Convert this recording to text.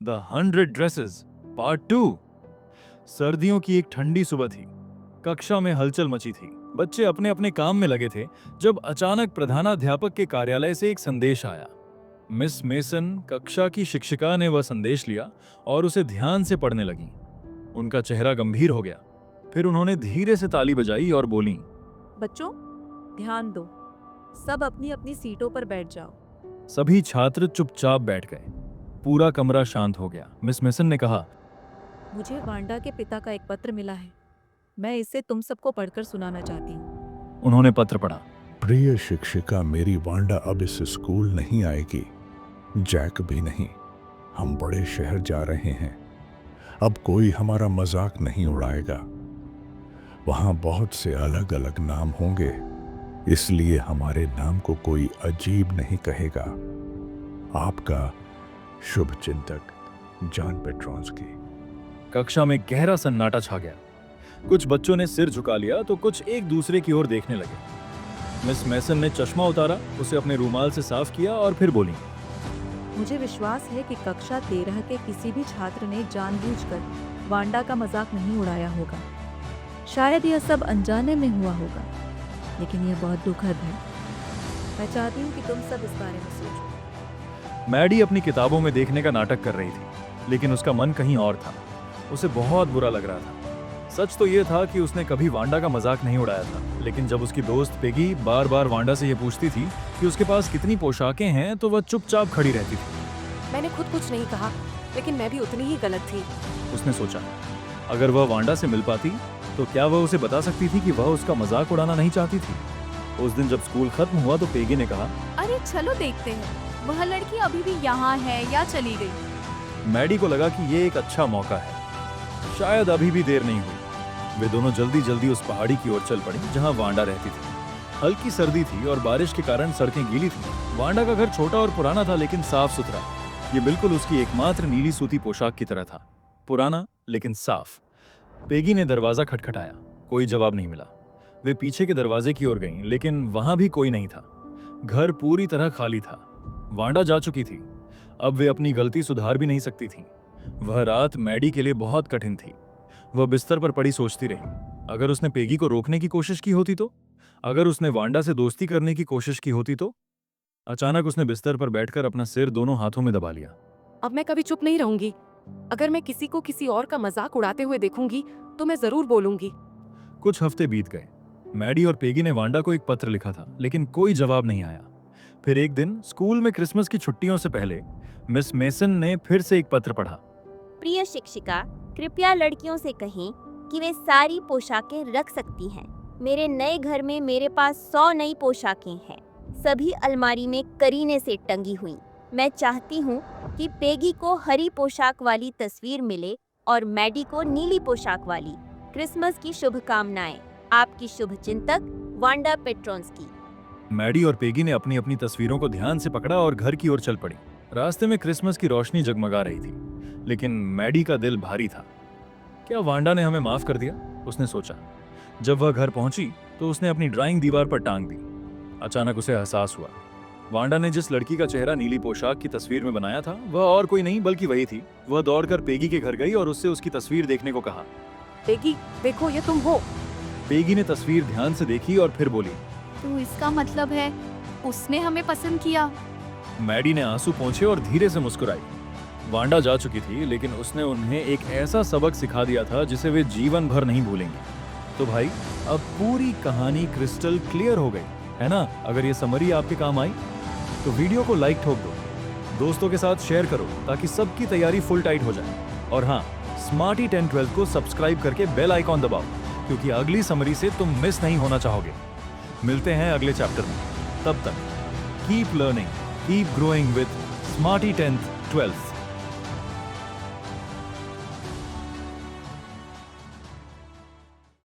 The 100 dresses part 2। सर्दियों की एक ठंडी सुबह थी। कक्षा में हलचल मची थी। बच्चे अपने अपने काम में लगे थे जब अचानक प्रधानाध्यापक के कार्यालय से एक संदेश आया। मिस मेसन, कक्षा की शिक्षिका, ने वह संदेश लिया और उसे ध्यान से पढ़ने लगी। उनका चेहरा गंभीर हो गया। फिर उन्होंने धीरे से ताली बजाई और बोली, बच्चों, ध्यान दो। सब अपनी अपनी सीटों पर बैठ जाओ। सभी छात्र चुपचाप बैठ गए। पूरा कमरा शांत हो गया। मिस मेसन ने कहा, मुझे वांडा के पिता का एक पत्र मिला है। मैं इसे तुम सबको पढ़कर सुनाना चाहती हूँ। उन्होंने पत्र पढ़ा। प्रिय शिक्षिका, मेरी वांडा अब इस स्कूल नहीं आएगी। जैक भी नहीं। हम बड़े शहर जा रहे हैं। अब कोई हमारा मजाक नहीं उड़ाएगा। वहां बहुत से अलग अलग नाम होंगे, इसलिए हमारे नाम को कोई अजीब नहीं कहेगा। आपका शुभ चिंतक, जॉन पेट्रोंस्की। कक्षा में गहरा सन्नाटा छा गया। कुछ बच्चों ने सिर झुका लिया तो कुछ एक दूसरे की ओर देखने लगे। मिस मेसन ने चश्मा उतारा, उसे अपने रूमाल से साफ किया और फिर बोली, मुझे विश्वास है कि कक्षा 13 के किसी भी छात्र ने जानबूझकर वांडा का मजाक नहीं उड़ाया होगा। शायद यह सब अनजाने में हुआ होगा, लेकिन यह बहुत दुखद है। मैं चाहती हूँ कि तुम सब इस बारे में सोचो। मैडी अपनी किताबों में देखने का नाटक कर रही थी, लेकिन उसका मन कहीं और था। उसे बहुत बुरा लग रहा था। सच तो यह था कि उसने कभी वांडा का मजाक नहीं उड़ाया था, लेकिन जब उसकी दोस्त पेगी बार बार वांडा से यह पूछती थी कि उसके पास कितनी पोशाकें हैं, तो वह चुपचाप खड़ी रहती थी। मैंने खुद कुछ नहीं कहा, लेकिन मैं भी उतनी ही गलत थी। उसने सोचा, अगर वह वांडा से मिल पाती तो क्या वह उसे बता सकती थी कि वह उसका मजाक उड़ाना नहीं चाहती थी। उस दिन जब स्कूल खत्म हुआ तो पेगी ने कहा, अरे चलो देखते हैं, वह लड़की अभी भी यहाँ है या चली गई। मैडी को लगा कि ये एक अच्छा मौका है, शायद अभी भी देर नहीं हुई। वे दोनों जल्दी जल्दी उस पहाड़ी की ओर चल पड़ी जहां वांडा रहती थी। हल्की सर्दी थी और बारिश के कारण सड़कें गीली थी। वांडा का घर छोटा और पुराना था, लेकिन साफ सुथरा। ये बिल्कुल उसकी एकमात्र नीली सूती पोशाक की तरह था, पुराना लेकिन साफ। पेगी ने दरवाजा खटखटाया, कोई जवाब नहीं मिला। वे पीछे के दरवाजे की ओर गईं, लेकिन वहां भी कोई नहीं था। घर पूरी तरह खाली था। वांडा जा चुकी थी। अब वे अपनी गलती सुधार भी नहीं सकती थी। वह रात मैडी के लिए बहुत कठिन थी। वह बिस्तर पर पड़ी सोचती रही, अगर उसने पेगी को रोकने की कोशिश की होती तो, अगर उसने वांडा से दोस्ती करने की कोशिश की होती तो। अचानक उसने बिस्तर पर बैठकर अपना सिर दोनों हाथों में दबा लिया। अब मैं कभी चुप नहीं रहूंगी। अगर मैं किसी को किसी और का मजाक उड़ाते हुए देखूंगी तो मैं जरूर बोलूंगी। कुछ हफ्ते बीत गए। मैडी और पेगी ने वांडा को एक पत्र लिखा था, लेकिन कोई जवाब नहीं आया। फिर एक दिन स्कूल में क्रिसमस की छुट्टियों से पहले मिस मेसन ने फिर से एक पत्र पढ़ा। प्रिय शिक्षिका, कृपया लड़कियों से कहें कि वे सारी पोशाकें रख सकती हैं। मेरे नए घर में मेरे पास 100 नई पोशाकें हैं, सभी अलमारी में करीने से टंगी हुई। मैं चाहती हूँ कि पेगी को हरी पोशाक वाली तस्वीर मिले और मैडी को नीली पोशाक वाली। क्रिसमस की शुभकामनाएं। आपकी शुभचिंतक, वांडा पेट्रोंस्की। मैडी और पेगी ने अपनी अपनी तस्वीरों को ध्यान से पकड़ा और घर की ओर चल पड़ी। रास्ते में क्रिसमस की रोशनी जगमगा रही थी, लेकिन मैडी का दिल भारी था। क्या वांडा ने हमें माफ कर दिया? उसने सोचा। जब वह घर पहुंची तो उसने अपनी ड्राइंग दीवार पर टांग दी। अचानक उसे एहसास हुआ, वांडा ने जिस लड़की का चेहरा नीली पोशाक की तस्वीर में बनाया था, वह और कोई नहीं बल्कि वही थी। वह दौड़कर पेगी के घर गई और उससे उसकी तस्वीर देखने को कहा। पेगी, देखो ये तुम हो। पेगी ने तस्वीर ध्यान से देखी और फिर बोली, तो इसका मतलब है उसने हमें पसंद किया। मैडी ने आंसू पोंछे और धीरे से मुस्कुराई। वांडा जा चुकी थी, लेकिन उसने उन्हें एक ऐसा सबक सिखा दिया था जिसे वे जीवन भर नहीं भूलेंगे। तो भाई, अब पूरी कहानी क्रिस्टल क्लियर हो गई है ना? अगर ये समरी आपके काम आई तो वीडियो को लाइक ठोक दो, दोस्तों के साथ शेयर करो ताकि सबकी तैयारी फुल टाइट हो जाए। और हाँ, स्मार्टी 1012 को सब्सक्राइब करके बेल आइकॉन दबाओ, क्योंकि अगली समरी से तुम मिस नहीं होना चाहोगे। मिलते हैं अगले चैप्टर में। तब तक keep learning, keep growing with smarty 1012।